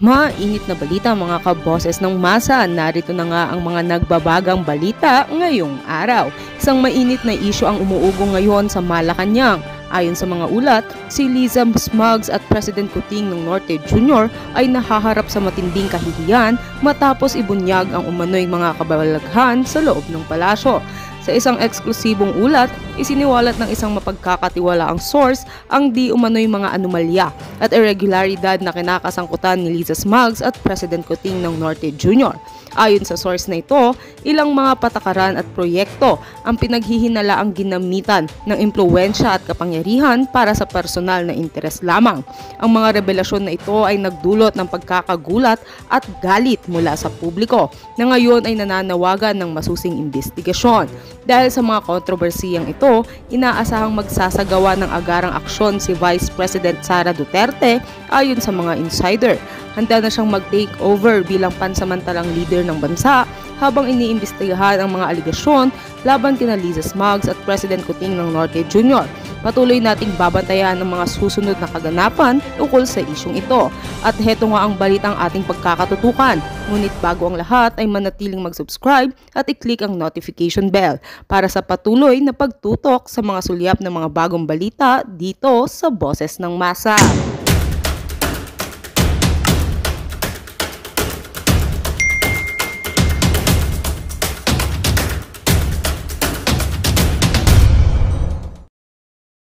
Mainit na balita mga kaboses ng masa, narito na nga ang mga nagbabagang balita ngayong araw. Isang mainit na isyu ang umuugong ngayon sa Malacanang. Ayon sa mga ulat, si Liza Smugs at President Kuting ng Norte Jr. ay nahaharap sa matinding kahihiyan matapos ibunyag ang umano'y mga kababalaghan sa loob ng palasyo. Sa isang eksklusibong ulat, isiniwalat ng isang mapagkakatiwalaang source ang di umano'y mga anomalya at irregularidad na kinakasangkutan ni Liza Smugs at President Kuting ng Norte Jr. Ayon sa source na ito, ilang mga patakaran at proyekto ang pinaghihinalaang ginamitan ng impluwensya at kapangyarihan para sa personal na interes lamang. Ang mga revelasyon na ito ay nagdulot ng pagkakagulat at galit mula sa publiko na ngayon ay nananawagan ng masusing investigasyon. Dahil sa mga kontrobersiyang ito, inaasahang magsasagawa ng agarang aksyon si Vice President Sara Duterte ayon sa mga insider. Handa na siyang mag-take over bilang pansamantalang leader ng bansa habang iniimbestigahan ang mga aligasyon laban kina Liza Smugs at President Kuting ng Norte Jr. Patuloy nating babantayan ang mga susunod na kaganapan ukol sa isyong ito. At heto nga ang balitang ating pagkakatutukan. Ngunit bago ang lahat ay manatiling mag-subscribe at i-click ang notification bell para sa patuloy na pagtutok sa mga sulyap ng mga bagong balita dito sa Boses ng Masa.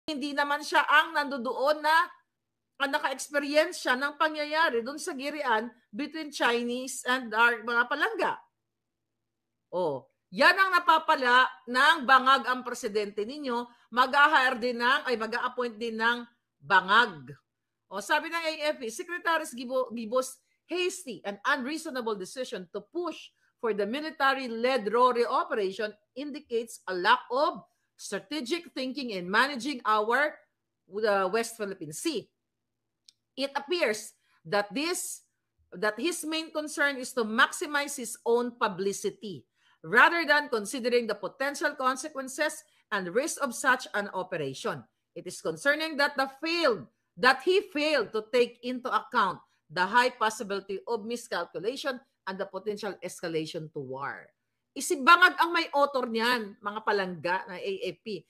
Hindi naman siya ang nandoon na naka-experience siya ng pangyayari doon sa girian between Chinese and our mga palangga. Yan ang napapala ng bangag ang presidente ninyo, mag-a-appoint din ng bangag. Sabi ng AFP, Secretary Gibo's hasty and unreasonable decision to push for the military-led RORE operation indicates a lack of strategic thinking in managing our West Philippine Sea. It appears that his main concern is to maximize his own publicity rather than considering the potential consequences and risk of such an operation. It is concerning that he failed to take into account the high possibility of miscalculation and the potential escalation to war. Isibangag ang may author niyan, mga palangga na AFP.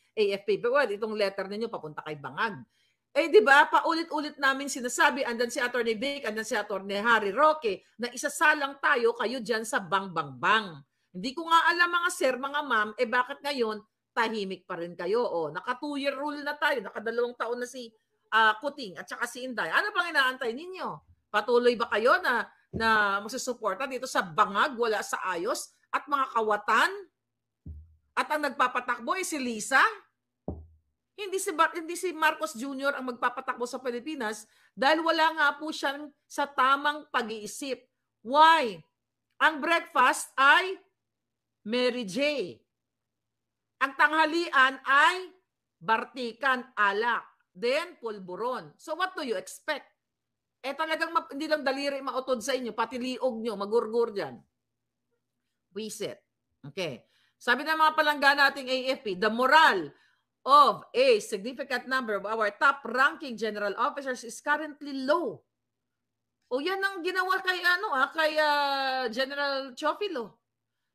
Well, itong letter ninyo papunta kay Bangag. Di ba, paulit-ulit namin sinasabi, andan si Atty. Vic, andan si Atty. Harry Roque, na isasalang tayo kayo dyan sa bang-bang-bang. Hindi ko nga alam mga sir, mga ma'am, bakit ngayon tahimik pa rin kayo? Naka 2-year rule na tayo, naka 2 taon na si Kuting at saka si Inday. Ano bang inaantay ninyo? Patuloy ba kayo na magsusuporta dito sa bangag, wala sa ayos? At mga kawatan, at ang nagpapatakbo ay si Liza. Hindi si Marcos Jr. ang magpapatakbo sa Pilipinas dahil wala nga po siyang sa tamang pag-iisip. Why? Ang breakfast ay Mary J. Ang tanghalian ay bartikan, alak, then pulburon. So what do you expect? Talagang hindi lang daliri mautod sa inyo, pati liog nyo, magurgur dyan. Visit. Okay. Sabi ng mga palangga nating AFP, the morale of a significant number of our top-ranking general officers is currently low. Yan ang ginawa kay General Chofilo.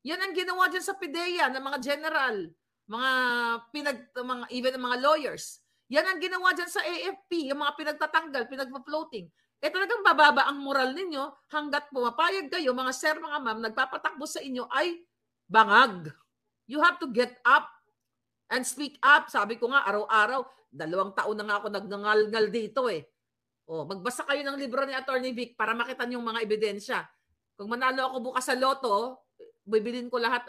Yan ang ginawa dyan sa PIDEA ng mga general, even mga lawyers. Yan ang ginawa dyan sa AFP, yung mga pinagtatanggal, pinagpa-floating. Talagang bababa ang moral ninyo hanggat pumapayag kayo, mga sir, mga ma'am, nagpapatakbo sa inyo ay bangag. You have to get up and speak up. Sabi ko nga, araw-araw, 2 taon na nga ako nagngangal dito . Magbasa kayo ng libro ni Atty. Vic para makita niyo yung mga ebidensya. Kung manalo ako bukas sa loto, bibilin ko lahat,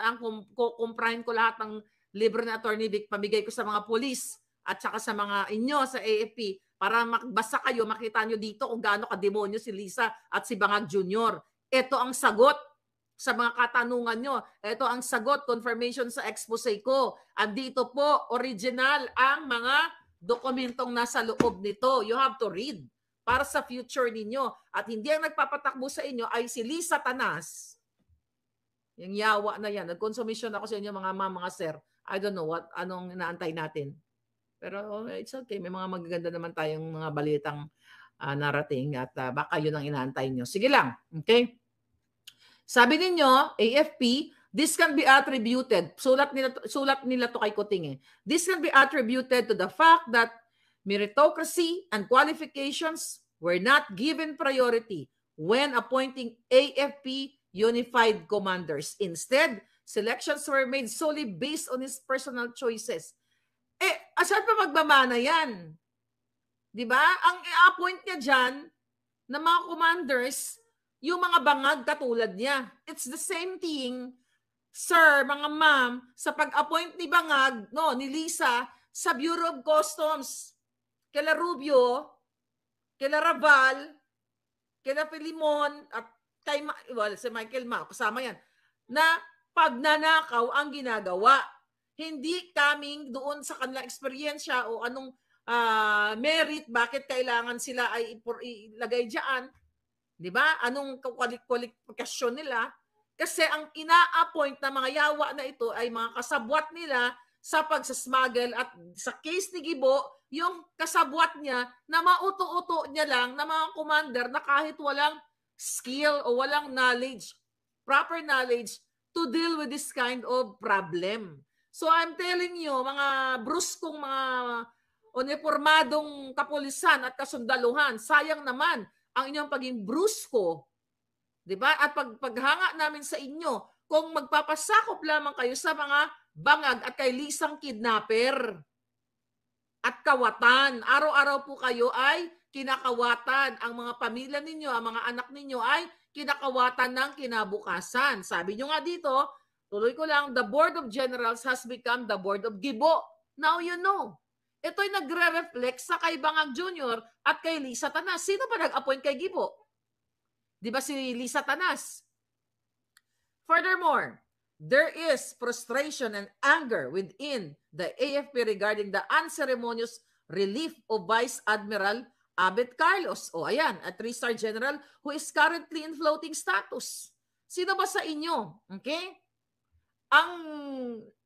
kukumprahin ko lahat ng libro ni Atty. Vic, pamigay ko sa mga pulis at saka sa mga inyo sa AFP. Para makbasa kayo, makita nyo dito kung gaano kademonyo si Liza at si Bangag Jr. Ito ang sagot sa mga katanungan nyo. Ito ang sagot, confirmation sa expose ko. Andito po, original ang mga dokumentong nasa loob nito. You have to read para sa future ninyo. At hindi ang nagpapatakbo sa inyo ay si Liza Tanas. Yung yawa na yan. Nag-consumption ako sa inyo mga sir. I don't know anong inaantay natin. Pero it's okay. May mga magaganda naman tayong mga balitang narating at baka yun ang inaantay nyo. Sige lang, okay? Sabi ninyo, AFP, this can be attributed, sulat nila to kay Kuting eh. This can be attributed to the fact that meritocracy and qualifications were not given priority when appointing AFP unified commanders. Instead, selections were made solely based on his personal choices. Saan pa magmamana yan? Diba? Ang i-appoint niya dyan na mga commanders, yung mga bangag katulad niya. It's the same thing, sir, mga ma'am, sa pag-appoint ni Bangag, ni Lisa, sa Bureau of Customs. Kila Rubio, kila Raval, kila Filimon, at kay si Michael Mao, kasama yan, na pagnanakaw ang ginagawa. Hindi coming doon sa kanilang eksperyensya o anong merit, bakit kailangan sila ay ilagay dyan. Di ba? Anong kwalifikasyon nila? Kasi ang ina-appoint na mga yawa na ito ay mga kasabwat nila sa pagsasmuggle at sa case ni Gibo, yung kasabwat niya na mauto-uto niya lang na mga commander na kahit walang skill o walang knowledge, proper knowledge to deal with this kind of problem. So I'm telling you, mga bruskong mga uniformadong kapulisan at kasundaluhan, sayang naman ang inyong paging brusko, di ba? At paghanga namin sa inyo, kung magpapasakop lamang kayo sa mga bangag at kay Lisang kidnapper at kawatan. Araw-araw po kayo ay kinakawatan. Ang mga pamilya ninyo, ang mga anak ninyo ay kinakawatan ng kinabukasan. Sabi nyo nga dito, tuloy ko lang, the Board of Generals has become the Board of Gibo. Now you know. Ito'y nagre-reflect sa kay Bangag Jr. at kay Lisa Tanas. Sino ba nag-appoint kay Gibo? Di ba si Lisa Tanas? Furthermore, there is frustration and anger within the AFP regarding the unceremonious relief of Vice Admiral Abet Carlos. O ayan, a 3-star general who is currently in floating status. Sino ba sa inyo? Okay? Ang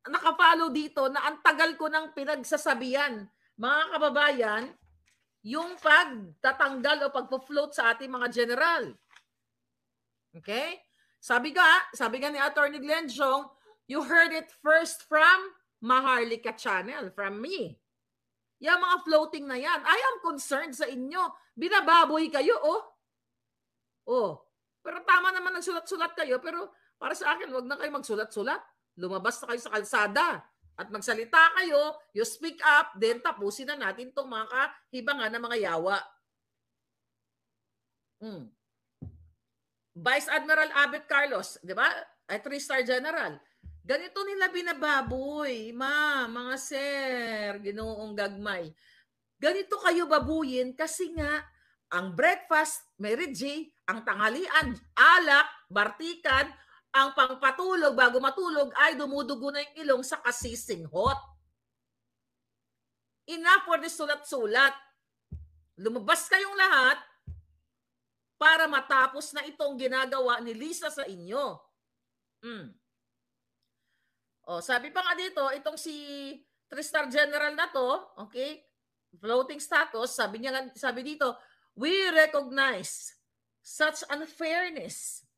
nakapalo dito na ang tagal ko ng pinagsasabihan, mga kababayan, yung pagtatanggal o pagpo-float sa ating mga general. Okay? Sabi nga ni Attorney Glenn Jong, you heard it first from Maharlika Channel, from me. Yung mga floating na yan, I am concerned sa inyo. Binababoy kayo, Pero tama naman nagsulat-sulat kayo, pero para sa akin, wag na kayo magsulat-sulat. Lumabas na kayo sa kalsada at magsalita kayo, you speak up, then tapusin na natin itong mga kahibangan ng mga yawa. Vice Admiral Abet Carlos, di ba? Ay 3-star general. Ganito nila binababoy, mga sir, ginoong gagmay. Ganito kayo babuyin kasi nga, ang breakfast, Mary J, ang tanghalian, alak, bartikan, ang pangpatulog bago matulog ay dumudugo na yung ilong sa kasising hot. Enough for the sulat-sulat. Lumabas kayong lahat para matapos na itong ginagawa ni Lisa sa inyo. Sabi pa nga dito, itong si 3-star general na to, okay, floating status, sabi dito, we recognize such unfairness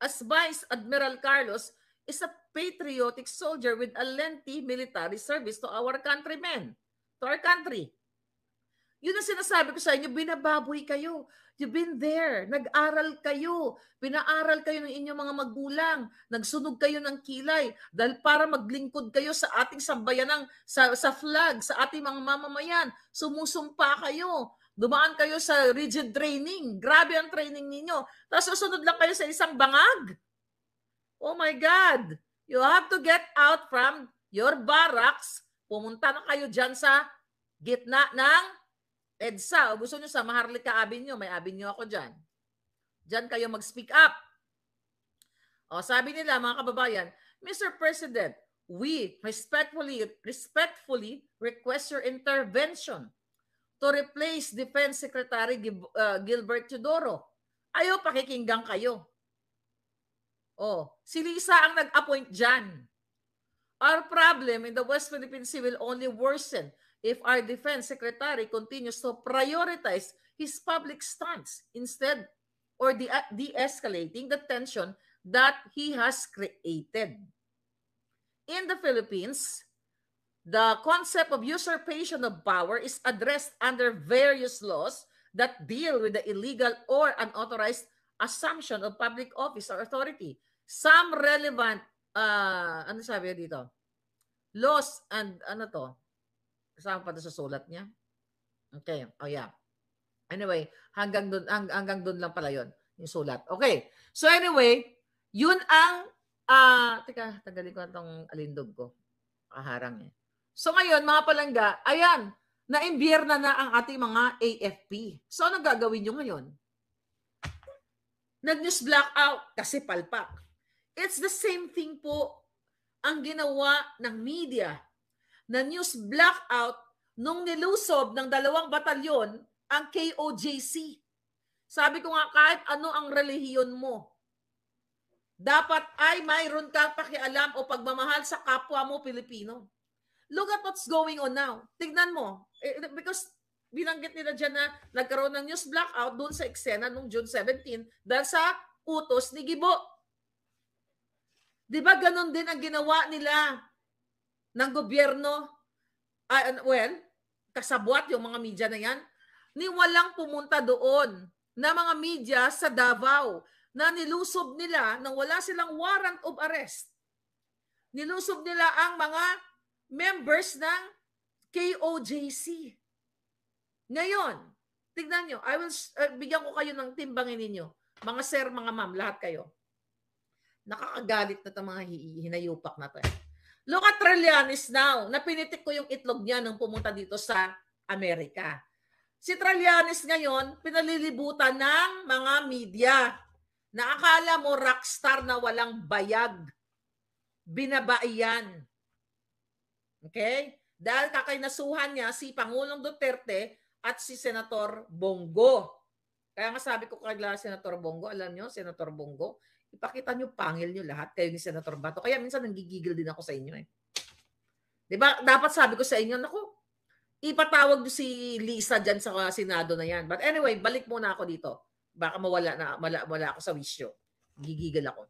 as Vice Admiral Carlos is a patriotic soldier with a lengthy military service to our countrymen, to our country. Yun ang sinasabi ko sa inyo, binababoy kayo. You've been there. Nag-aral kayo. Pinaaral kayo ng inyong mga magulang. Nagsunog kayo ng kilay dahil para maglingkod kayo sa ating sambayanang, sa flag, sa ating mga mamamayan. Sumusumpa kayo. Dumaan kayo sa rigid training. Grabe ang training ninyo. Tapos susunod lang kayo sa isang bangag. Oh my God. You have to get out from your barracks. Pumunta na kayo dyan sa gitna ng EDSA. O gusto nyo sa Maharlika Avenue, may avenue ako dyan. Dyan kayo mag-speak up. O sabi nila, mga kababayan, Mr. President, we respectfully request your intervention to replace Defense Secretary Gilbert Teodoro. Ayaw, pakikinggan kayo. Si Lisa ang nag-appoint dyan. Our problem in the West Philippine Sea will only worsen if our Defense Secretary continues to prioritize his public stance instead or de-escalating the tension that he has created. In the Philippines, the concept of usurpation of power is addressed under various laws that deal with the illegal or unauthorized assumption of public office or authority. Some relevant, ano sabi dito? Laws and ano to? Kasama pa sa sulat niya? Okay, oh yeah. Anyway, hanggang doon lang pala yon yung sulat. Okay, so anyway, yun ang, teka, tagalin ko itong alindog ko. Kaharang eh. So ngayon, mga palangga, ayan, na-imbierna na ang ating mga AFP. So ano gagawin nyo ngayon? Nag-news blackout kasi palpak. It's the same thing po ang ginawa ng media na news blackout nung nilusob ng 2 batalyon ang KOJC. Sabi ko nga, kahit ano ang relihiyon mo, dapat ay mayroon kang pakialam o pagmamahal sa kapwa mo Pilipino. Look at what's going on now. Tignan mo. Because binanggit nila dyan na nagkaroon ng news blackout doon sa eksena noong June 17 dahil sa utos ni Gibo. Di ba ganon din ang ginawa nila ng gobyerno? Well, kasabwat yung mga media na yan. Ni walang pumunta doon na mga media sa Davao na nilusob nila nang wala silang warrant of arrest. Nilusob nila ang mga members ng KOJC. Ngayon, tignan nyo, bigyan ko kayo ng timbangin ninyo. Mga sir, mga ma'am, lahat kayo. Nakakagalit na itong mga hinayupak na to. Look at Trillanes now. Napinitik ko yung itlog niya nung pumunta dito sa Amerika. Si Trillanes ngayon, pinalilibutan ng mga media na akala mo rockstar na walang bayag. Binabaiyan. Okay? Dahil kakainasuhan niya si Pangulong Duterte at si Senator Bongo. Kaya nga sabi ko kay Senator Bongo, alam nyo, Senator Bongo, ipakita nyo pangil nyo lahat kayo ni Senator Bato. Kaya minsan nanggigigil din ako sa inyo eh. Diba? Dapat sabi ko sa inyo, naku, ipatawag si Lisa dyan sa Senado na yan. But anyway, balik muna ako dito. Baka mawala ako sa wisyo. Gigigil ako.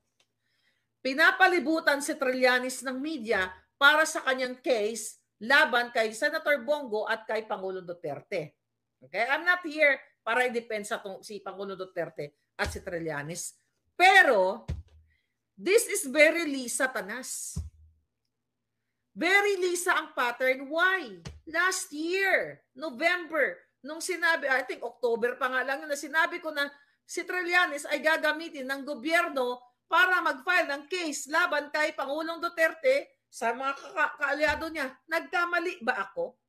Pinapalibutan si Trillanes ng media para sa kanyang case laban kay Senator Bongo at kay Pangulong Duterte. Okay? I'm not here para i-depensa si Pangulong Duterte at si Trillanes. Pero, this is very Lisa Tanas. Very Lisa ang pattern. Why? Last year, November, nung sinabi, I think October pa nga lang, na sinabi ko na si Trillanes ay gagamitin ng gobyerno para mag-file ng case laban kay Pangulong Duterte sa mga kaalyado niya. Nagkamali ba ako?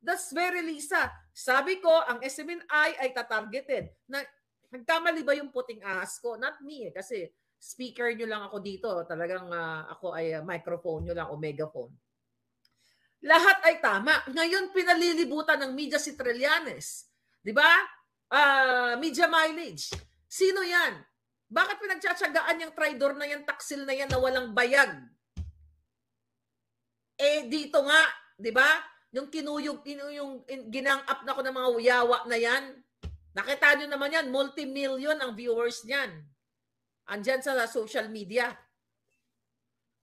That's very Lisa. Sabi ko, ang SMNI ay tatargeted. Nagkamali ba yung puting ahas ko? Not me, kasi speaker nyo lang ako dito. Talagang ako ay microphone nyo lang o megaphone. Lahat ay tama. Ngayon, pinalilibutan ng media si Trillanes. Di ba? Media mileage. Sino yan? Bakit pinagtsatsagaan yung traidor na yan, taksil na yan na walang bayag? Dito nga, di ba? Yung kinuyog, yung ginang up na ko ng mga uyawa na yan. Nakita nyo naman yan, multi-million ang viewers niyan. Andyan sa social media.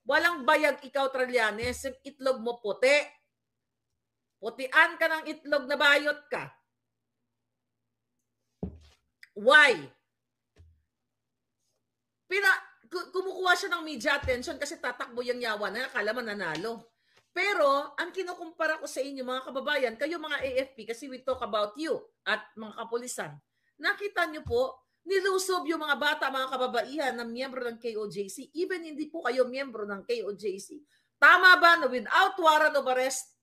Walang bayag ikaw, Trillanes. Yung itlog mo puti. Putian ka ng itlog na bayot ka. Why? Kumukuha siya ng media attention kasi tatakbo yung yawa na akala mo nanalo. Pero, ang kinukumpara ko sa inyo, mga kababayan, kayo mga AFP, kasi we talk about you at mga kapulisan, nakita nyo po, nilusob yung mga bata, mga kababaihan na miyembro ng KOJC, even hindi po kayo miyembro ng KOJC. Tama ba na without warrant of arrest,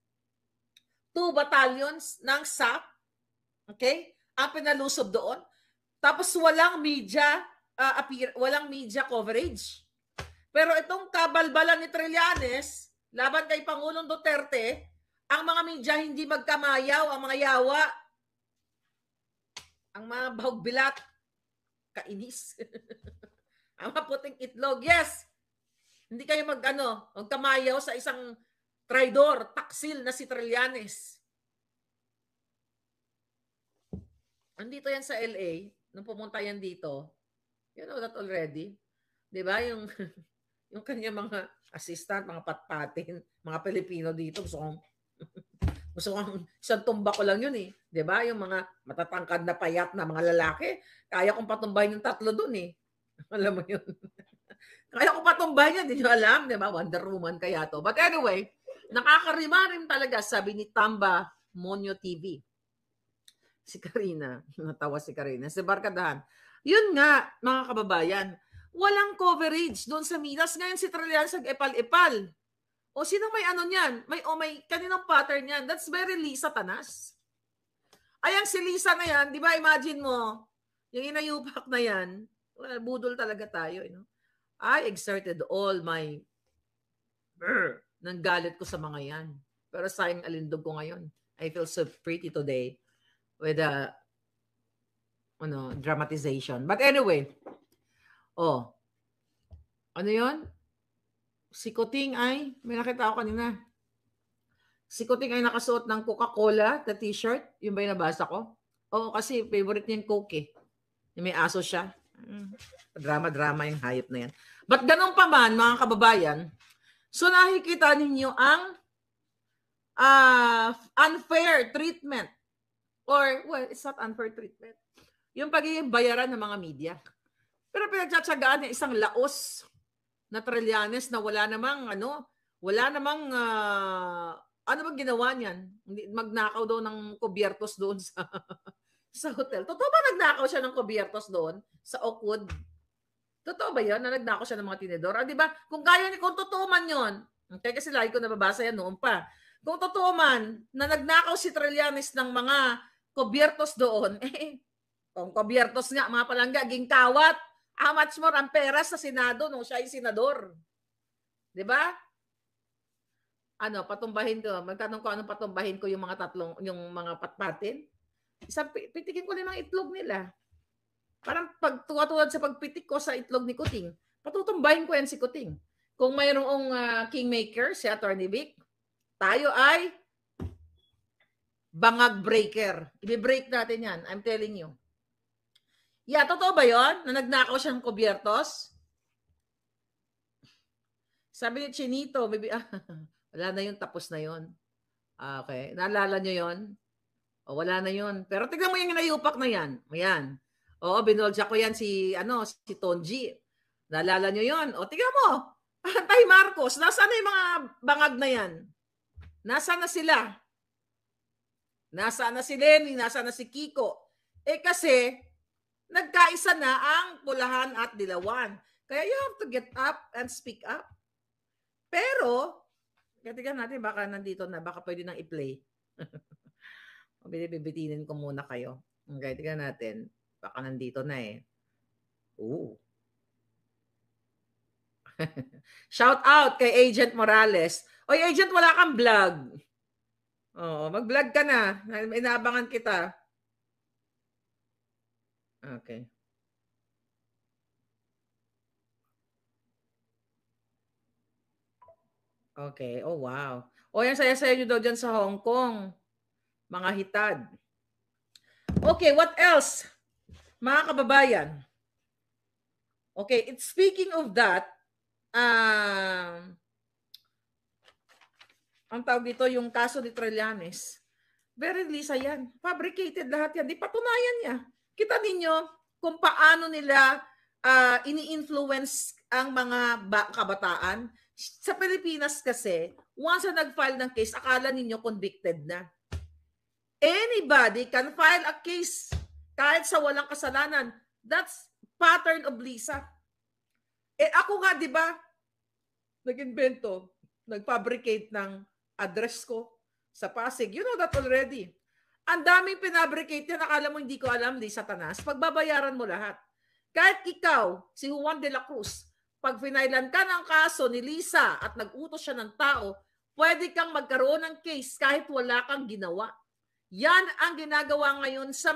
2 battalions ng SAP, okay, ang pinalusob doon, tapos walang media coverage. Pero itong kabalbalan ni Trillanes, laban kay Pangulong Duterte, ang mga media hindi magkamayaw, ang mga yawa, ang mga bahugbilat, kainis. Ang maputing itlog, yes. Hindi kayo magkamayaw sa isang traidor, taksil na si Trillanes. Andito yan sa LA, nung pumunta yan dito, you know that already. 'Di ba? Yung yung kanya mga assistant, mga patpatin, mga Pilipino dito, gusto kong isang tumba ko lang yun eh. 'Di ba? Yung mga matatangkad na payat na mga lalaki, kaya kong patumbahin yung tatlo dun eh. Alam mo yun? Kaya kong patumbahin yan, hindi nyo alam, 'di ba? Wonder Woman kaya to. But anyway, nakakarima rin talaga, sabi ni Tamba Monyo TV. Si Karina, natawa si Karina, si Barkadahan. Yun nga, mga kababayan, walang coverage doon sa Milas. Ngayon si Trillanes nag-epal-epal. O sino may ano niyan? May kaninong pattern niyan? That's very Lisa Tanas. Ayan si Lisa na yan, di ba imagine mo, yung inayupak na yan, well, budol talaga tayo. You know? I exerted all my ng galit ko sa mga yan. Pero sayang alindog ko ngayon. I feel so pretty today with a dramatization. But anyway, ano yun? Si Kuting ay, may nakita ako kanina. Si Kuting ay nakasuot ng Coca-Cola na t-shirt. Yung ba yung nabasa ko? Oo, kasi favorite niya yung Coke eh. Yung may aso siya. Drama-drama yung hayop na yan. But ganun pa man, mga kababayan, so nakikita ninyo ang unfair treatment. Or, well, it's not unfair treatment. Yung pagiging bayaran ng mga media. Pero pinagtsatsagaan ng isang laos na Trillanes na wala namang ano bang ginawa niyan? Magnakaw daw ng kubyertos doon sa hotel. Totoo ba nagnakaw siya ng kubyertos doon sa Oakwood? Totoo ba yun na nagnakaw siya ng mga tinidor? Di ba? Kung totoo man yun, okay, kasi lagi ko nababasa yan noon pa. Kung totoo man na nagnakaw si Trillanes ng mga kubyertos doon, kung kubyertos nga, mga palangga, gingkawat, how much more ang pera sa Senado nung siya ay senador? Di ba? Patumbahin ko. Magtanong ko anong patumbahin ko yung mga patpatin. Pitikin ko lang ang itlog nila. Parang pagtuwa-tuwad sa pagpitik ko sa itlog ni Kuting, patutumbahin ko yan si Kuting. Kung mayroong kingmaker, si Attorney Vic, tayo ay bangag breaker. I-break natin yan. I'm telling you. Yeah, totoo ba yon na nagnakaw siya ng kubyertos? Sabi ni Chinito, maybe, wala na yun, tapos na yun. Okay. Naalala nyo yun? O, wala na yun. Pero tignan mo yung inayupak na yan. Ayan. Oo, binolja ko yan si Tonji. Naalala nyo yun? O, tignan mo. Tay Marcos, nasaan na yung mga bangag na yan? Nasaan na sila? Nasaan na si Lenny? Nasaan na si Kiko? Kasi, nagkaisa na ang Pulahan at Dilawan. Kaya you have to get up and speak up. Pero, tignan natin, baka nandito na, baka pwede nang i-play. Bibitinin ko muna kayo. Okay, tignan natin. Baka nandito na eh. Ooh. Shout out kay Agent Morales. Oy, Agent, wala kang vlog. Oo, mag-vlog ka na. Inaabangan kita. Okay. Okay. Oh, wow. O, yan saya-saya nyo daw dyan sa Hong Kong. Mga hitad. Okay, what else? Mga kababayan. Okay, speaking of that, ang tawag dito, yung kaso ni Trillanes, very Lisa yan. Fabricated lahat yan. Di patunayan niya. Kita ninyo kung paano nila ini-influence ang mga kabataan. Sa Pilipinas kasi, once na nag-file ng case, akala ninyo convicted na. Anybody can file a case kahit sa walang kasalanan. That's pattern of Lisa. Ako nga, di ba, nag-invento, nag-fabricate ng address ko sa Pasig. You know that already. Ang daming pinabricate yan. Akala mo hindi ko alam, Lisa Tanas. Pagbabayaran mo lahat. Kahit ikaw, si Juan de la Cruz, pag finailan ka ng kaso ni Lisa at nag-utos siya ng tao, pwede kang magkaroon ng case kahit wala kang ginawa. Yan ang ginagawa ngayon sa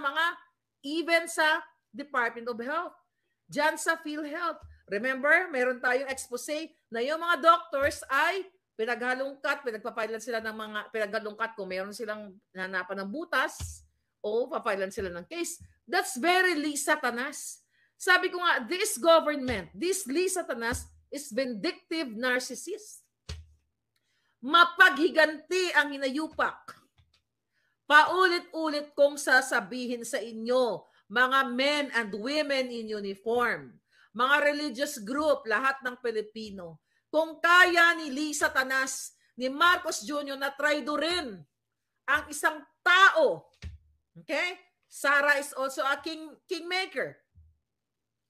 even sa Department of Health. Diyan sa PhilHealth. Remember, meron tayong expose na yung mga doctors ay pinaghalongkat, pinagpapailan sila ng mga pinaghalongkat kung meron silang hanapan ng butas o papailan sila ng case. That's very Lisa Tanas. Sabi ko nga, this government, this Lisa Tanas is vindictive narcissist. Mapaghiganti ang hinayupak. Paulit-ulit kong sasabihin sa inyo, mga men and women in uniform, mga religious group, lahat ng Pilipino, kung kaya ni Lisa Tanas, ni Marcos Jr. na traidorin ang isang tao, okay? Sara is also a kingmaker.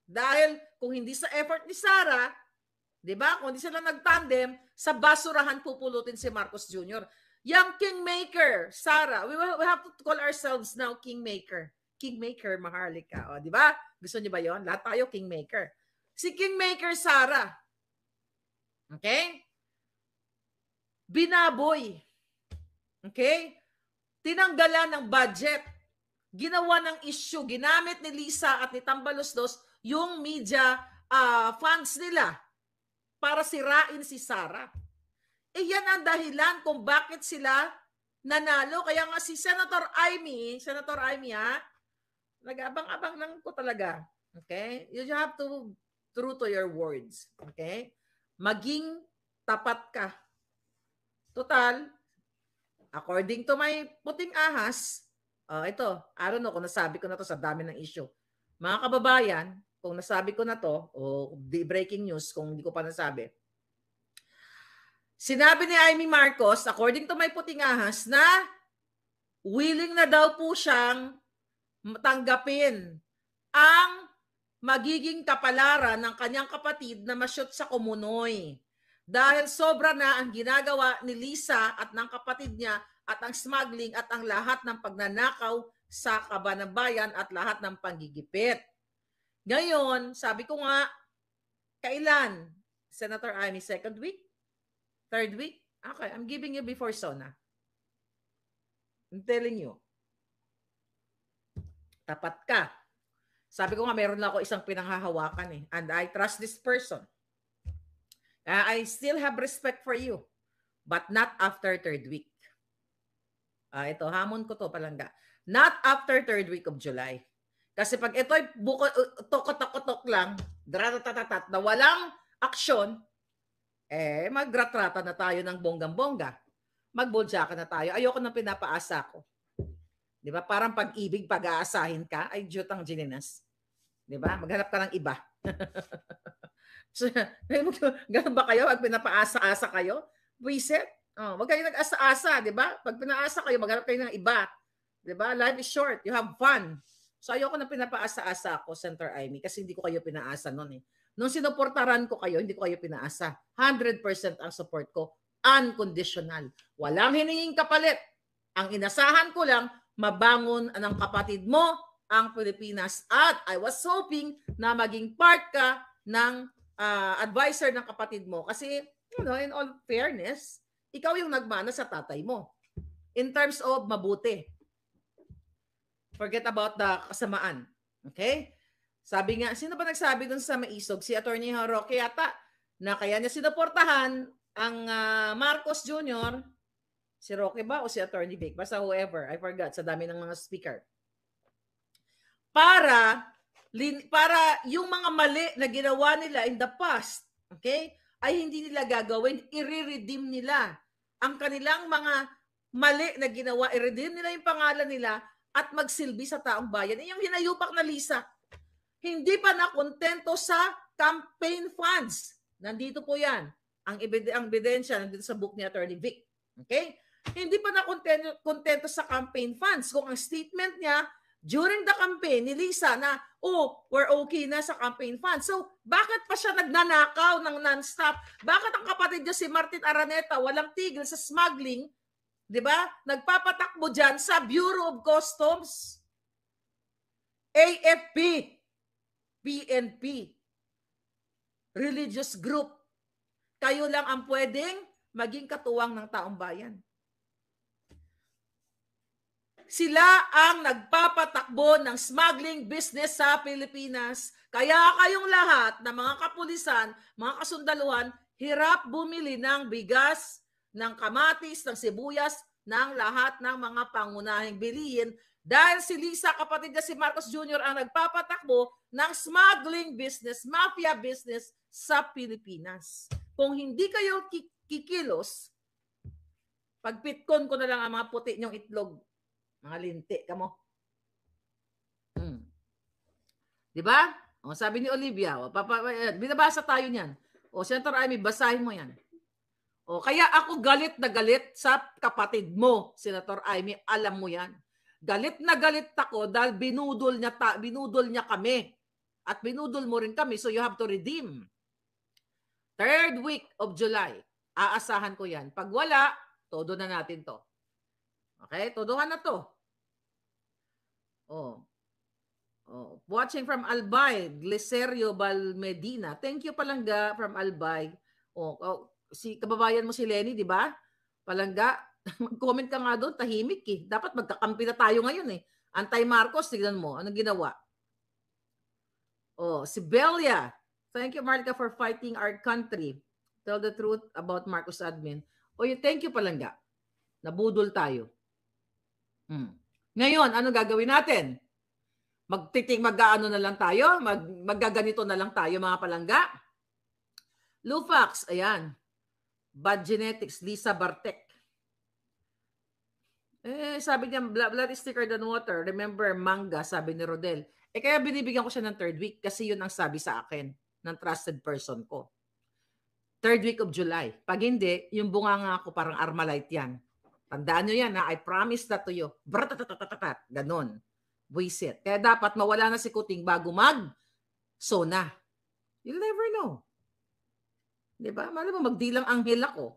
Dahil kung hindi sa effort ni Sara, di ba? Kung hindi sila nagtandem, sa basurahan pupulutin si Marcos Jr. Yang kingmaker, Sara, we have to call ourselves now kingmaker. Kingmaker, Maharlika. O, di ba? Gusto niyo ba yon? Lahat tayo kingmaker. Si kingmaker Sara. Okay? Binaboy. Okay? Tinanggalan ng budget. Ginawa ng issue. Ginamit ni Lisa at ni Tambaloslos yung media funds nila para sirain si Sara. Yan ang dahilan kung bakit sila nanalo. Kaya nga si Senator Amy nag-abang-abang lang ko talaga. Okay? You have to true to your words. Okay? Maging tapat ka. Total, according to my puting ahas, ito, I don't know kung nasabi ko na to sa dami ng issue. Mga kababayan, kung nasabi ko na to, o di breaking news kung hindi ko pa nasabi, sinabi ni Amy Marcos, according to my puting ahas, na willing na daw po siyang tanggapin ang magiging kapalaran ng kanyang kapatid na ma-shoot sa Kumunoy. Dahil sobra na ang ginagawa ni Lisa at ng kapatid niya at ang smuggling at ang lahat ng pagnanakaw sa Kabanbayan at lahat ng panggigipit. Ngayon, sabi ko nga, kailan? Senator Amy, second week? Third week? Okay, I'm giving you before SONA. I'm telling you. Tapat ka. Sabi ko nga, meron lang ako isang pinanghahawakan and I trust this person. I still have respect for you, but not after third week. Ito, hamon ko to palangga. Not after third week of July. Kasi pag ito'y tokotok-kotok lang, dratatatat na walang aksyon, magratrata na tayo ng bonggang-bongga. Magboljaka na tayo. Ayoko nang pinapaasa ko. Di ba? Parang pag-ibig, pag-aasahin ka, ay jutang gininas. Di ba? Maghanap ka ng iba. So, ganun ba kayo? Pag pinapaasa-asa kayo? Buisit? Wag kayo nag-asa-asa, di ba? Pag pinaasa kayo, maghanap kayo ng iba. Di ba? Life is short. You have fun. So, ayoko nang pinapaasa-asa ako, Senator Amy, kasi hindi ko kayo pinaasa noon Nung sinuportaran ko kayo, hindi ko kayo pinaasa. 100% ang support ko. Unconditional. Walang hininging kapalit. Ang inasahan ko lang, mabangon ng kapatid mo ang Pilipinas. At I was hoping na maging part ka ng advisor ng kapatid mo. Kasi, in all fairness, ikaw yung nagmana sa tatay mo. In terms of mabuti. Forget about the kasamaan. Okay? Sabi nga, sino ba nagsabi dun sa Maisog? Si Attorney Roque yata, na kaya niya sinuportahan ang Marcos Jr., si Roque ba o si Attorney Vic? Basta whoever, I forgot, sa dami ng mga speaker. Para yung mga mali na ginawa nila in the past, okay, ay hindi nila gagawin, i-redeem nila ang kanilang mga mali na ginawa, i-redeem nila yung pangalan nila at magsilbi sa taong bayan. Yung hinayupak na Lisa, hindi pa nakontento sa campaign funds. Nandito po yan. Ang ebidensya nandito sa book ni Attorney Vic. Okay? Hindi pa nakontento sa campaign funds. Kung ang statement niya during the campaign ni Lisa na, we're okay na sa campaign funds. So, bakit pa siya nagnanakaw ng non-stop? Bakit ang kapatid niya si Martin Araneta walang tigil sa smuggling? Di ba? Nagpapatakbo dyan sa Bureau of Customs. AFP. PNP, religious group. Kayo lang ang pwedeng maging katuwang ng taong bayan. Sila ang nagpapatakbo ng smuggling business sa Pilipinas. Kaya kayong lahat na mga kapulisan, mga kasundaluhan, hirap bumili ng bigas, ng kamatis, ng sibuyas, ng lahat ng mga pangunahing bilihin Dahil si Lisa, kapatid niya si Marcos Jr. ang nagpapatakbo ng smuggling business, mafia business sa Pilipinas. Kung hindi kayo kikilos, pagpitkon ko na lang ang mga puti niyong itlog. Mga linti, kamo. Di ba? O, sabi ni Olivia, binabasa tayo niyan. O, Senator Amy, basahin mo yan. O, kaya ako galit na galit sa kapatid mo, Senator Amy, alam mo yan. Galit na galit ako dahil binudol niya kami. At binudol mo rin kami, so you have to redeem. 3rd week of July. Aasahan ko yan. Pag wala, todo na natin to. Okay? Todohan na to. Oh. Watching from Albay, Glicerio Balmedina. Thank you, Palangga, from Albay. Si kababayan mo si Lenny, di ba? Palangga, mag-comment ka nga doon, tahimik eh. Dapat magkakampi na tayo ngayon eh. Anti-Marcos, tignan mo. Anong ginawa? Si Belia. Thank you, Marlica, for fighting our country. Tell the truth about Marcos admin. Thank you, Palangga. Nabudol tayo. Ngayon, ano gagawin natin? Mag-ano na lang tayo? Maggaganito na lang tayo, mga Palangga? Lufax, ayan. Bad Genetics, Lisa Bartek. Sabi niya, blood is thicker than water. Remember, manga, sabi ni Rodel. Kaya binibigyan ko siya ng 3rd week kasi yun ang sabi sa akin ng trusted person ko. 3rd week of July. Pag hindi, yung bunganga ko parang Armalite yan. Tandaan nyo yan, ha? I promise that to you. Bratatatatat. Ganon. Buisit. Kaya dapat mawala na si Kuting bago mag-sona. You'll never know. Diba? Mali mo, magdilang anghel ako.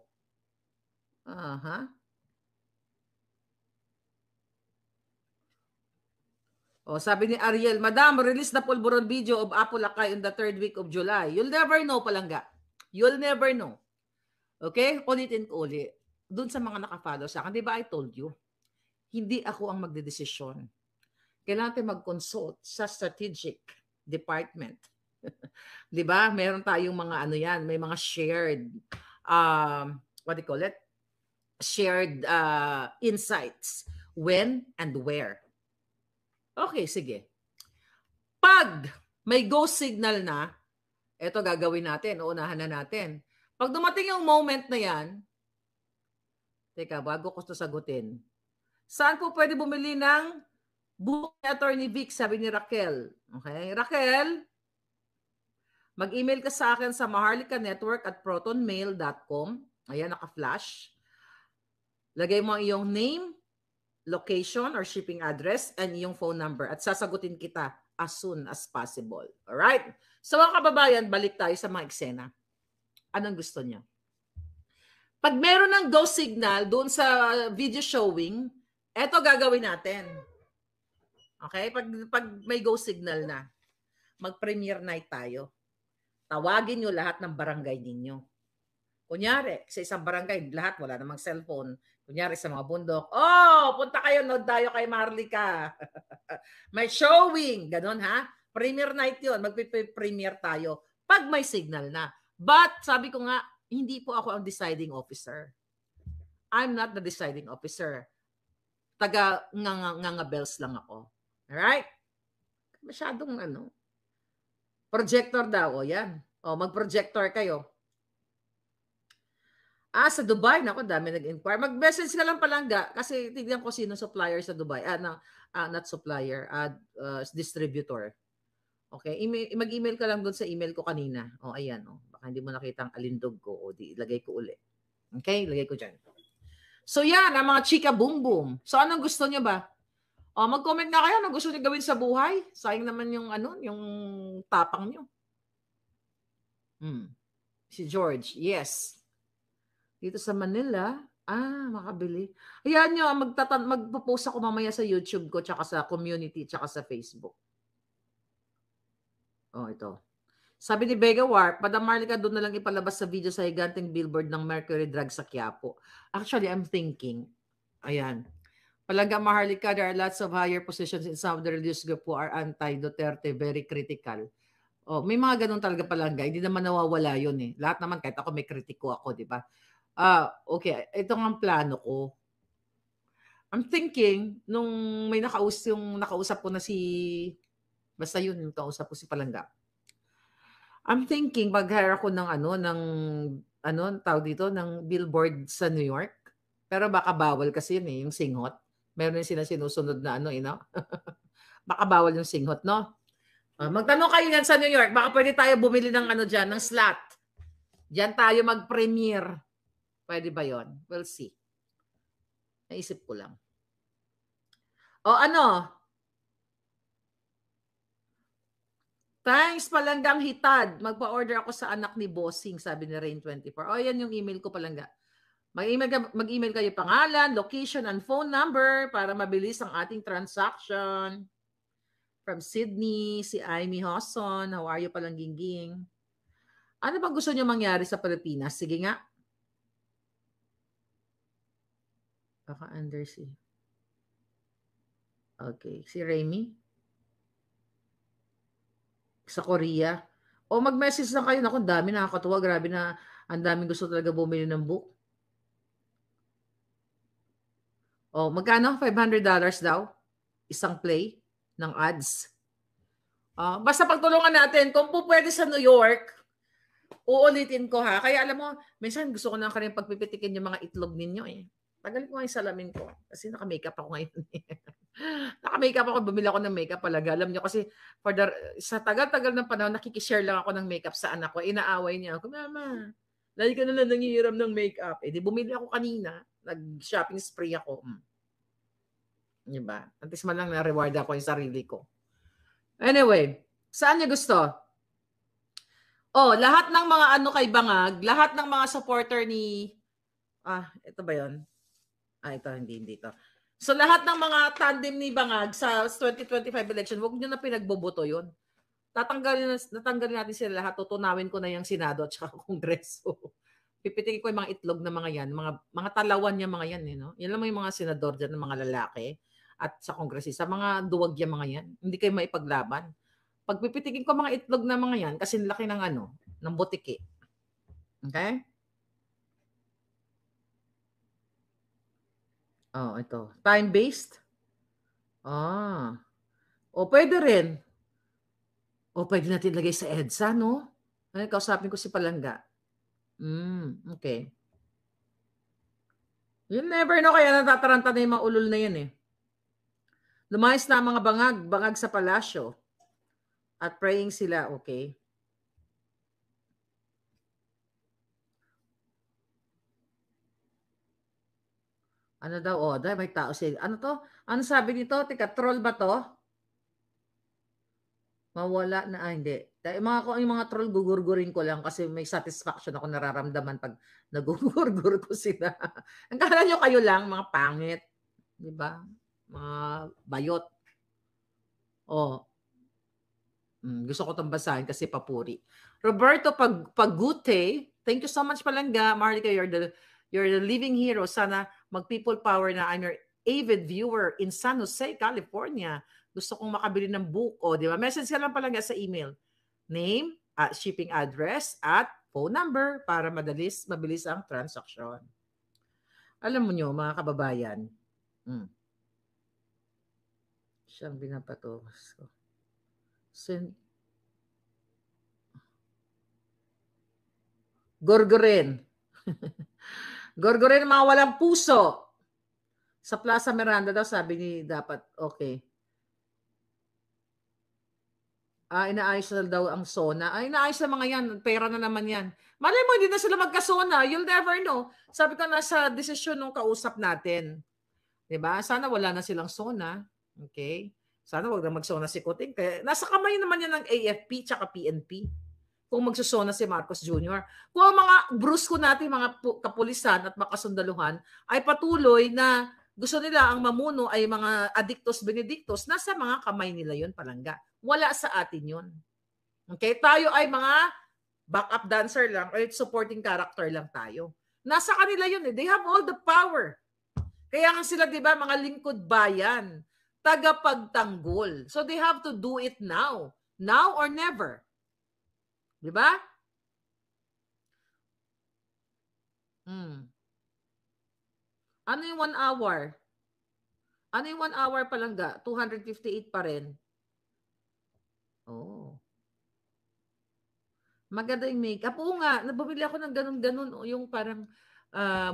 Sabi ni Ariel, Madam, release the pulburon video of Apo Lakay in the 3rd week of July. You'll never know, Palangga. You'll never know. Okay? Ulitin ko ulit. Doon sa mga nakafollow sa akin, di ba I told you? Hindi ako ang magdedesisyon. Kailangan tayo mag-consult sa strategic department. Di ba? Meron tayong mga ano yan, may mga shared, what do you call it? Shared insights. When and where. Okay, sige. Pag may go signal na, eto gagawin natin, uunahan na natin. Pag dumating yung moment na yan, teka, bago ko ito sagutin. Saan po pwede bumili ng book ni Attorney Vic, sabi ni Raquel. Okay, Raquel, mag-email ka sa akin sa maharlikanetwork@protonmail.com. Ayan, naka-flash. Lagay mo ang iyong name, location or shipping address, and iyong phone number at sasagutin kita as soon as possible. Alright? So mga kababayan, balik tayo sa mga eksena. Anong gusto niya? Pag meron ng go signal doon sa video showing, eto gagawin natin. Okay? Pag may go signal na, mag-premiere night tayo. Tawagin nyo lahat ng barangay ninyo. Kunyari, sa isang barangay, lahat wala namang cellphone. Kunyari sa mga bundok, punta kayo, nod tayo kay Marlica. May showing, ganon ha? Premiere night yun, mag-premiere tayo pag may signal na. But, sabi ko nga, hindi po ako ang deciding officer. I'm not the deciding officer. Taga nga bells lang ako. Alright? Masyadong projector daw, yan. Mag-projector kayo. Sa Dubai, nako, dami nag-inquire. Mag-message ka lang Palangga kasi tignan ko sino supplier sa Dubai. Not supplier, distributor. Okay, mag-email ka lang doon sa email ko kanina. Ayan, baka hindi mo nakita ang alindog ko. Di ilagay ko uli. Okay, ilagay ko dyan. So yan, ang mga chika boom boom. So anong gusto niyo ba? Mag-comment na kayo anong gusto niyo gawin sa buhay. Sayang naman yung yung tapang niyo. Si George, yes. Dito sa Manila, makabili. Ayan nyo, magpo-post ako mamaya sa YouTube ko, tsaka sa community, tsaka sa Facebook. Ito. Sabi ni Vega Warp, Madam Marlica, doon na lang ipalabas sa video sa higanting billboard ng Mercury Drug sa Quiapo. Actually, I'm thinking, ayan, Palangga Maharlika, there are lots of higher positions in some of the religious group who are anti-Duterte, very critical. May mga ganun talaga Palangga, hindi naman nawawala yun eh. Lahat naman, kahit ako may kritiko ako, di ba? Okay, ito ang plano ko. I'm thinking, nung may nakausap ko na basta yun, yung kausap ko si Palangga. I'm thinking, mag-hire ako tawag dito, ng billboard sa New York. Pero baka bawal kasi yun yung singhot. Meron sila sinusunod na baka bawal yung singhot, no? Magtanong kayo yan sa New York. Baka pwede tayo bumili ng dyan, ng slot. Diyan tayo mag-premiere. Pwede ba yon? We'll see. Naisip ko lang. O thanks Palanggang Hitad. Magpa-order ako sa anak ni Bossing, sabi ni Rain24. O, yan yung email ko, Palangga. Mag-email kayo pangalan, location, and phone number para mabilis ang ating transaction. From Sydney, si Amy Hosson. How are you, Palanggingging? Ano bang gusto niyo mangyari sa Pilipinas? Sige nga. Baka undersea. Okay. Si Remy? Sa Korea? O mag-message lang kayo. Naku, dami nakakatuwa. Grabe na ang daming gusto talaga bumili ng book. O, magkano? $500 daw? Isang play ng ads. Basta pagtulungan natin, kung po pwede sa New York, uulitin ko ha. Kaya alam mo, minsan gusto ko na kanyang pagpipitikin yung mga itlog ninyo eh. Tagalin ko nga yung salamin ko. Kasi naka-makeup ako ngayon. Naka-makeup ako, bumili ako ng makeup palaga. Alam nyo kasi sa tagal-tagal ng panahon, nakikishare lang ako ng makeup sa anak ko. Inaaway niya ako, Mama, lagi ka na lang nangihiram ng makeup. Eh di bumili ako kanina. Nag-shopping spree ako. Diba? At least man lang na-reward ako yung sarili ko. Anyway, saan niya gusto? Lahat ng mga kay Bangag, lahat ng mga supporter ni ito ba 'yon? Ito hindi ito. So lahat ng mga tandem ni Bangag sa 2025 election, wag niyo na pinagboboto 'yon. Natanggalin natin sila lahat, tutunawin ko na yung Senado at saka Kongreso. Pipitikin ko yung mga itlog na mga yan, mga talawan niya mga yan, no? Yan lang yung mga senador diyan ng mga lalaki at sa kongresista, mga duwag yan mga yan. Hindi kayo maipaglaban. Pagpipitikin ko mga itlog na mga yan, kasi laki ng ng butiki. Okay? Ito. Time-based? Pwede rin. Pwede natin lagay sa EDSA, no? Kausapin ko si Palangga. Okay. You never know, kaya natataranta na yung mga ulol na yan eh. Lumayas na ang mga bangag sa palasyo. At praying sila, okay? Ano daw? Dahil may tao sila. Ano to? Ano sabi nito? Teka, troll ba to? Mawala na, hindi. Yung mga troll, gugurgurin ko lang kasi may satisfaction ako nararamdaman pag nagugurgur ko sila. Ang kala nyo kayo lang, mga pangit. Diba? Mga bayot. Gusto ko itong basahin kasi papuri. Roberto Pagute, thank you so much Palangga. Marlica, you're the living hero. Sana mag-people power na. I'm your avid viewer in San Jose, California. Gusto kong makabili ng book. Di ba? Message ka lang Palangga sa email. Name, shipping address, at phone number para mabilis ang transaction. Alam mo nyo, mga kababayan, siyang binapatos ko. Gorgorin. Gorgorin, mga walang puso. Sa Plaza Miranda daw, sabi ni dapat, okay. Inaayos na daw ang SONA. Inaayos na mga yan. Pera na naman yan. Malay mo, hindi na sila magka-SONA. You'll never know. Sabi ko, nasa desisyon ng kausap natin. Diba? Sana wala na silang SONA. Okay? Sana wag na mag-SONA si Kuting. Kaya, nasa kamay naman yan ng AFP tsaka PNP. Kung magsusona si Marcos Jr. Kung ang mga brusko natin, mga kapulisan at makasundaluhan ay patuloy na gusto nila ang mamuno ay mga adictos benedictos, nasa mga kamay nila yun Palangga. Wala sa atin yun. Okay? Tayo ay mga backup dancer lang or supporting character lang tayo. Nasa kanila yun eh. They have all the power. Kaya nga sila, di ba, mga lingkod bayan, tagapagtanggol. So they have to do it now. Now or never. Di ba? Ano yung 1 hour? Ano yung 1 hour palangga? 258 pa rin. Oh. Maganda yung makeup. Oo nga, bumili ako ng ganun-ganun. Yung parang,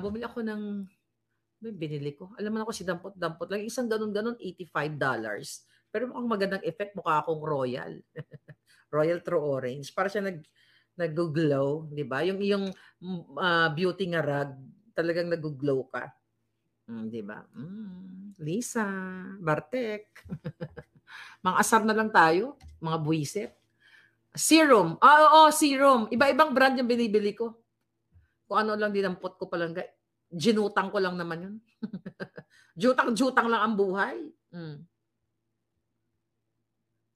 bumili ako ng, binili ko. Alam mo na ako si dampot-dampot lang. Isang ganun-ganun, $85. Pero mukhang magandang effect. Mukha akong royal. Royal True Orange. Para siya nag-glow. Diba? Yung beauty nga rag, talagang nag-glow ka. Diba? Lisa, Bartek. Mga asar na lang tayo. Mga buwisit. Serum. Oo, serum. Iba-ibang brand yung binibili ko. Kung ano lang dinampot ko palang. Ginutang ko lang naman yun. Jutang lang ang buhay.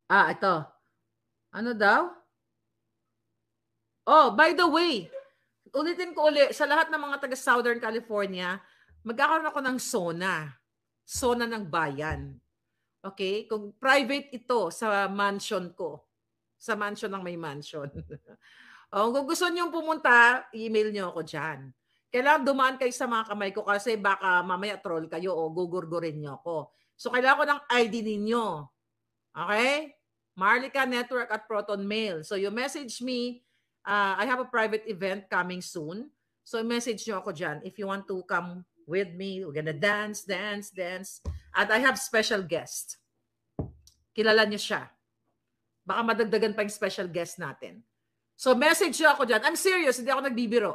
Ito. Ano daw? Oh, by the way, ulitin ko ulit, sa lahat ng mga taga Southern California, magkakaroon ako ng SONA. SONA ng bayan. Okay? Kung private ito sa mansion ko. Sa mansion ng may mansion. Kung gusto nyo pumunta, email nyo ako dyan. Kailangan dumaan kayo sa mga kamay ko kasi baka mamaya troll kayo o gugurgurin nyo ako. So, kailangan ko ng ID ninyo. Okay? Marlica Network at Proton Mail. So, you message me. I have a private event coming soon. So, message nyo ako dyan. If you want to come with me, we're gonna dance. At I have special guest. Kilala nyo siya. Baka madagdagan pa yung special guest natin. So, message nyo ako dyan. I'm serious, hindi ako nagbibiro.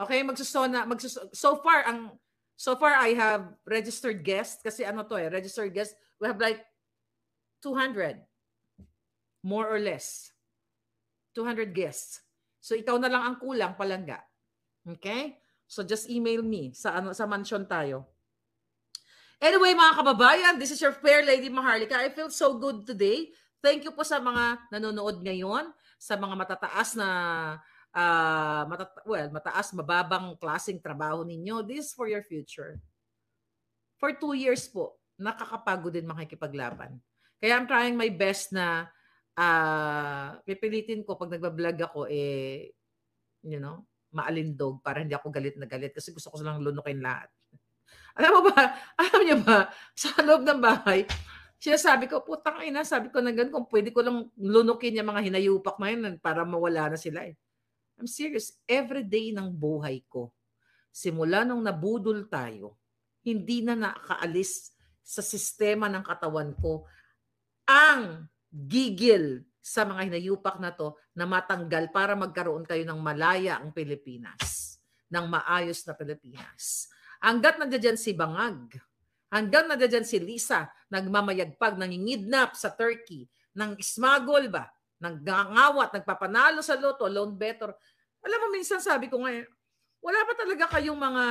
Okay, so far I have registered guests kasi registered guests, we have like 200 more or less. 200 guests. So ikaw na lang ang kulang palangga. Okay? So just email me sa mansion tayo. Anyway, mga kababayan, this is your fair lady Maharlika. I feel so good today. Thank you po sa mga nanonood ngayon, sa mga matataas na mababang klaseng trabaho ninyo. This is for your future. For 2 years po, nakakapagod din makikipaglaban. Kaya I'm trying my best na pipilitin ko pag nagbablog ako, maalindog para hindi ako galit na galit kasi gusto ko silang lunukin lahat. Alam niyo ba, sa loob ng bahay, sinasabi ko, putang ina, sabi ko na ganun, kung pwede ko lang lunukin yung mga hinayupak na yun para mawala na sila eh. I'm serious. Every day ng buhay ko, simula nung nabudol tayo, hindi na nakaalis sa sistema ng katawan ko ang gigil sa mga hinayupak na to na matanggal para magkaroon kayo ng malaya ang Pilipinas, ng maayos na Pilipinas. Hanggat nandiyan si Bangag, hanggang nandiyan si Lisa, nagmamayagpag, nangingidnap sa Turkey, nang smuggle ba, nagngawat, nagpapanalo sa loto, loan better. Alam mo, minsan sabi ko nga, wala pa talaga kayong mga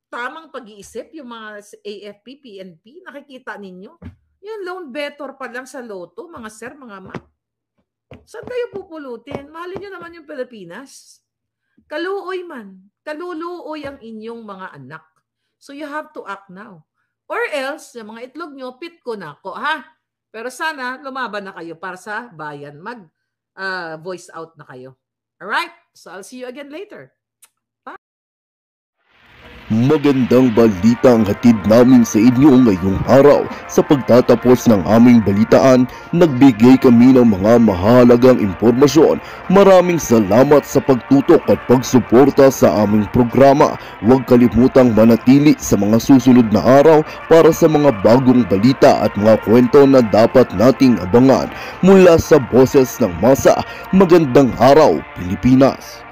tamang pag-iisip, yung mga AFP, PNP, nakikita ninyo? Yung loan better pa lang sa loto, mga sir, mga ma. Saan kayo pupulutin? Mahalin nyo naman yung Pilipinas. Kaluoy man. Kaluluoy ang inyong mga anak. So you have to act now. Or else, yung mga itlog nyo, pit ko na ko, ha? Pero sana, lumaban na kayo para sa bayan. Mag-voice out na kayo. Alright? So I'll see you again later. Magandang balita ang hatid namin sa inyo ngayong araw. Sa pagtatapos ng aming balitaan, nagbigay kami ng mga mahalagang impormasyon. Maraming salamat sa pagtutok at pagsuporta sa aming programa. Huwag kalimutang manatili sa mga susunod na araw para sa mga bagong balita at mga kwento na dapat nating abangan. Mula sa Boses ng Masa, magandang araw, Pilipinas!